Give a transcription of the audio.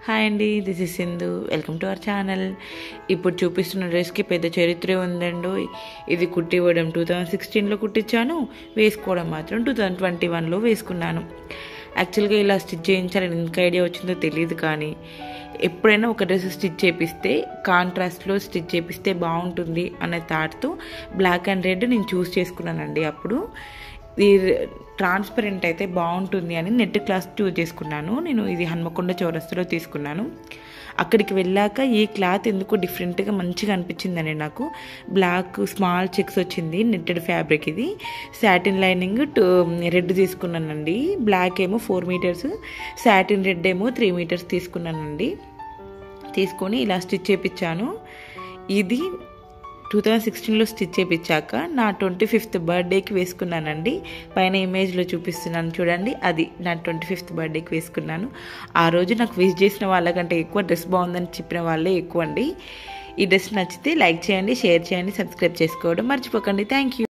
Hi అండి, this is Sindhu. Welcome to our channel. ఇప్పుడు చూపిస్తున్న డ్రెస్కి పెద్ద చరిత్ర ఉందండి. ఇది కుట్టివ్వడం 2016లో కుట్టించాను, వేసుకోవడం మాత్రం 2021లో వేసుకున్నాను. యాక్చువల్గా ఇలా స్టిచ్ చేయించాలని ఎందుకు ఐడియా వచ్చిందో తెలియదు, కానీ ఎప్పుడైనా ఒక డ్రెస్ స్టిచ్ చేపిస్తే కాంట్రాస్ట్లో స్టిచ్ చేపిస్తే బాగుంటుంది అనే థాట్తో బ్లాక్ అండ్ రెడ్ నేను చూస్ చేసుకున్నానండి. అప్పుడు ఇది ట్రాన్స్పరెంట్ అయితే బాగుంటుంది అని నెట్ క్లాత్ చూస్ చేసుకున్నాను. నేను ఇది హన్మకొండ చౌరస్తాలో తీసుకున్నాను. అక్కడికి వెళ్ళాక ఈ క్లాత్ ఎందుకు డిఫరెంట్గా మంచిగా అనిపించిందండి నాకు. బ్లాక్ స్మాల్ చెక్స్ వచ్చింది, నెట్టెడ్ ఫ్యాబ్రిక్. ఇది సాటిన్ లైనింగ్ రెడ్ తీసుకున్నానండి. బ్లాక్ ఏమో 4 మీటర్స్, సాటిన్ రెడ్ ఏమో 3 మీటర్స్ తీసుకున్నానండి. తీసుకొని ఇలా స్టిచ్ చేయించాను. ఇది 2016లో స్టిచ్ చేయించాక నా 25th బర్త్డేకి వేసుకున్నానండి. పైన ఇమేజ్లో చూపిస్తున్నాను చూడండి, అది నా 25th బర్త్డేకి వేసుకున్నాను. ఆ రోజు నాకు విష్ చేసిన వాళ్ళకంటే ఎక్కువ డ్రెస్ బాగుందని చెప్పిన వాళ్ళే ఎక్కువ అండి. ఈ డ్రెస్ నచ్చితే లైక్ చేయండి, షేర్ చేయండి, సబ్స్క్రైబ్ చేసుకోవడం మర్చిపోకండి. Thank you.